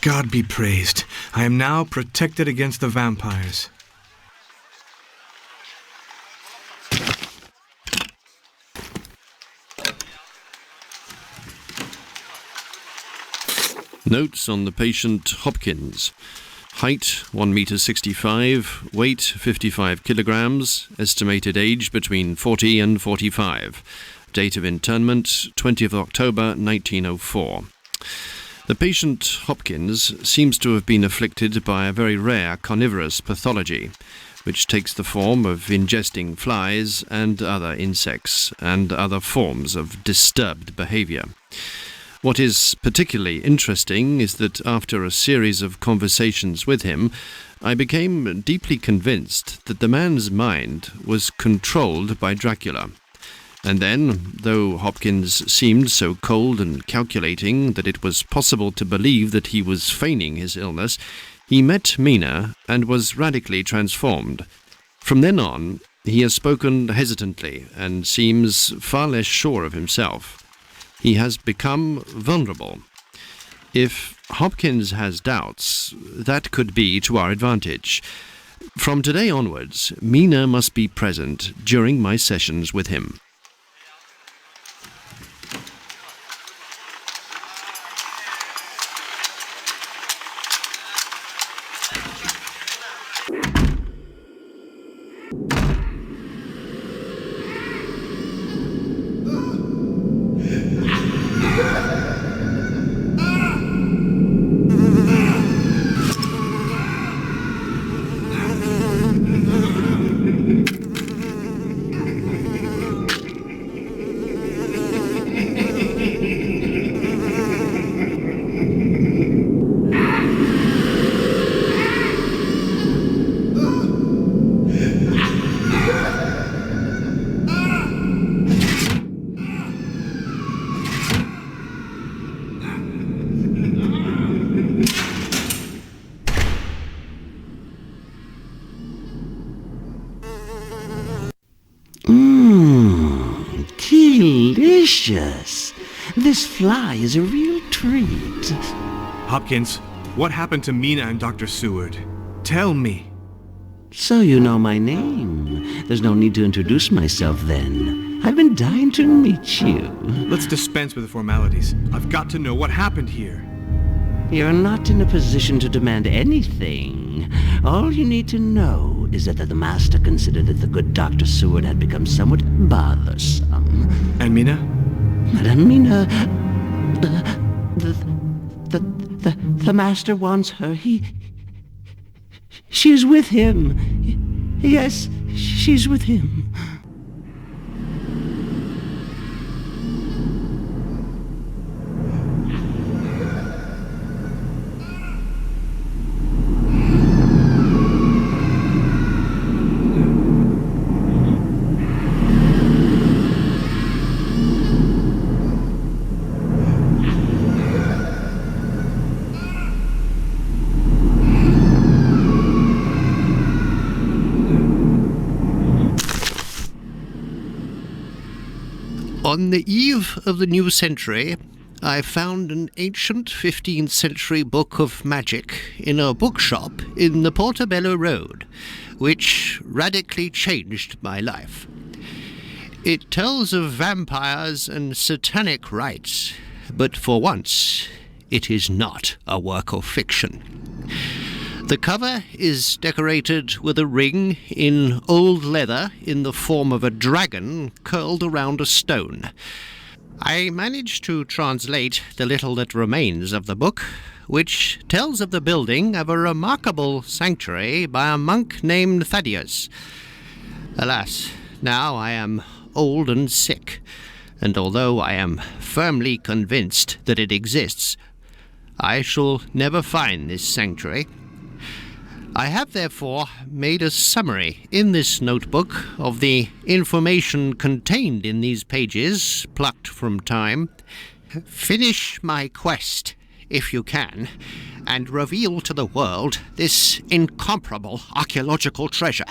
God be praised. I am now protected against the vampires. Notes on the patient Hopkins. Height 1 meter 65, weight 55 kilograms, estimated age between 40 and 45. Date of internment 20th October 1904. The patient Hopkins seems to have been afflicted by a very rare carnivorous pathology, which takes the form of ingesting flies and other insects and other forms of disturbed behavior. What is particularly interesting is that after a series of conversations with him, I became deeply convinced that the man's mind was controlled by Dracula. And then, though Hopkins seemed so cold and calculating that it was possible to believe that he was feigning his illness, he met Mina and was radically transformed. From then on, he has spoken hesitantly and seems far less sure of himself. He has become vulnerable. If Hopkins has doubts, that could be to our advantage. From today onwards, Mina must be present during my sessions with him. Delicious. This fly is a real treat. Hopkins, what happened to Mina and Dr. Seward? Tell me. So you know my name. There's no need to introduce myself then. I've been dying to meet you. Let's dispense with the formalities. I've got to know what happened here. You're not in a position to demand anything. All you need to know is that the Master considered that the good Dr. Seward had become somewhat bothersome. And Mina? Madame Mina... The Master wants her. She is with him. Yes, she's with him. On the eve of the new century, I found an ancient 15th century book of magic in a bookshop in the Portobello Road, which radically changed my life. It tells of vampires and satanic rites, but for once, it is not a work of fiction. The cover is decorated with a ring in old leather in the form of a dragon curled around a stone. I managed to translate the little that remains of the book, which tells of the building of a remarkable sanctuary by a monk named Thaddeus. Alas, now I am old and sick, and although I am firmly convinced that it exists, I shall never find this sanctuary. I have therefore made a summary in this notebook of the information contained in these pages, plucked from time. Finish my quest, if you can, and reveal to the world this incomparable archaeological treasure.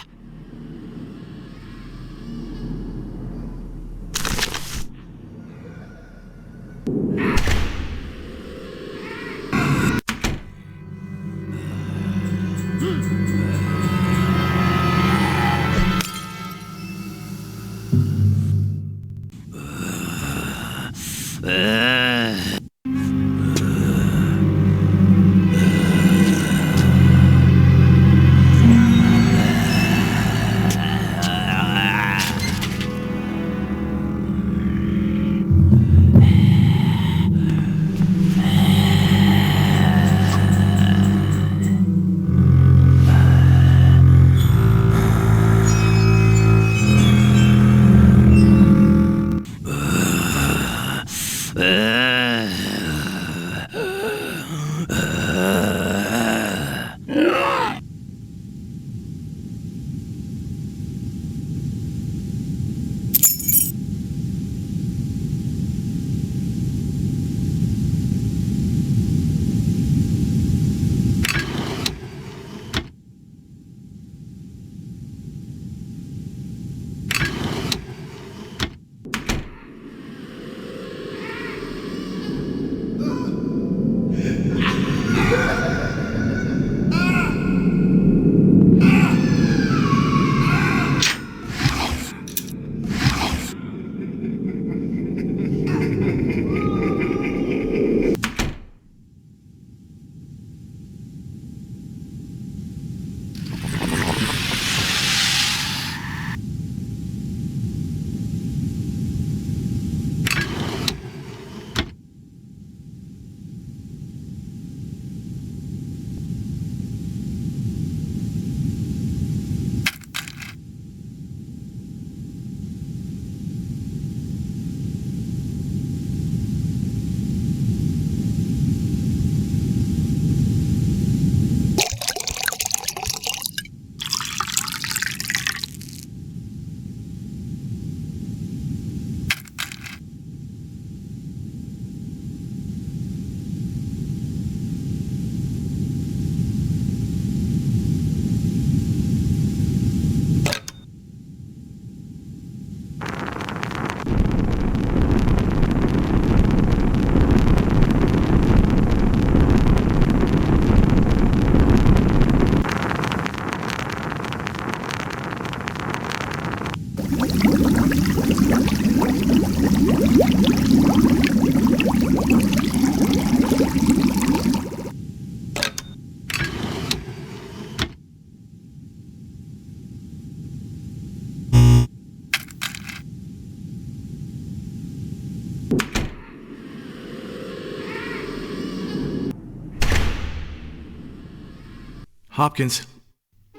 Hopkins,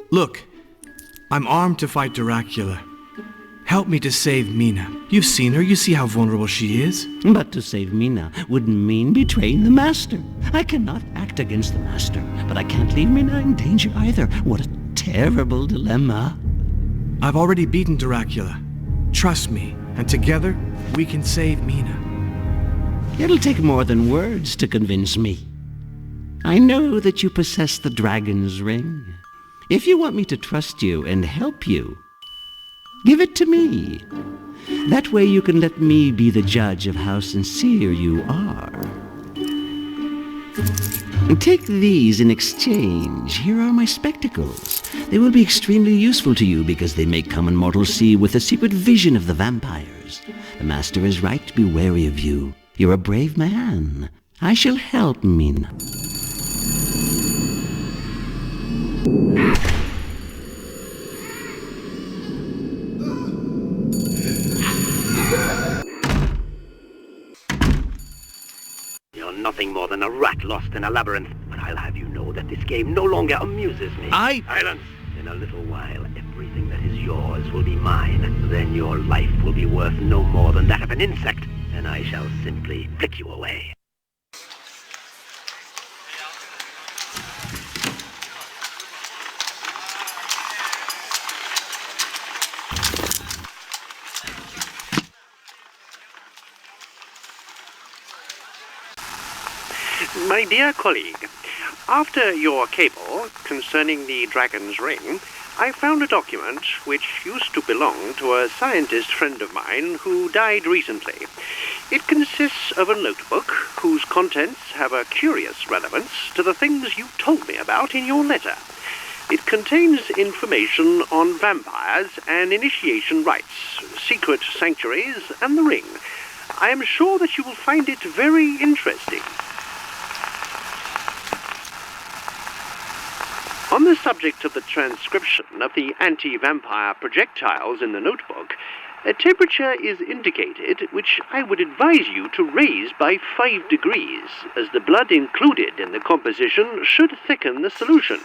look, I'm armed to fight Dracula. Help me to save Mina. You've seen her, you see how vulnerable she is. But to save Mina would mean betraying the Master. I cannot act against the Master, but I can't leave Mina in danger either. What a terrible dilemma. I've already beaten Dracula. Trust me, and together we can save Mina. It'll take more than words to convince me. I know that you possess the dragon's ring. If you want me to trust you and help you, give it to me. That way you can let me be the judge of how sincere you are. Take these in exchange. Here are my spectacles. They will be extremely useful to you because they make common mortals see with a secret vision of the vampires. The Master is right to be wary of you. You're a brave man. I shall help Mina. You're nothing more than a rat lost in a labyrinth, but I'll have you know that this game no longer amuses me. Silence! In a little while, everything that is yours will be mine. Then your life will be worth no more than that of an insect, and I shall simply flick you away. My dear colleague, after your cable concerning the dragon's ring, I found a document which used to belong to a scientist friend of mine who died recently. It consists of a notebook whose contents have a curious relevance to the things you told me about in your letter. It contains information on vampires and initiation rites, secret sanctuaries, and the ring. I am sure that you will find it very interesting. On the subject of the transcription of the anti-vampire projectiles in the notebook, a temperature is indicated which I would advise you to raise by 5 degrees, as the blood included in the composition should thicken the solution.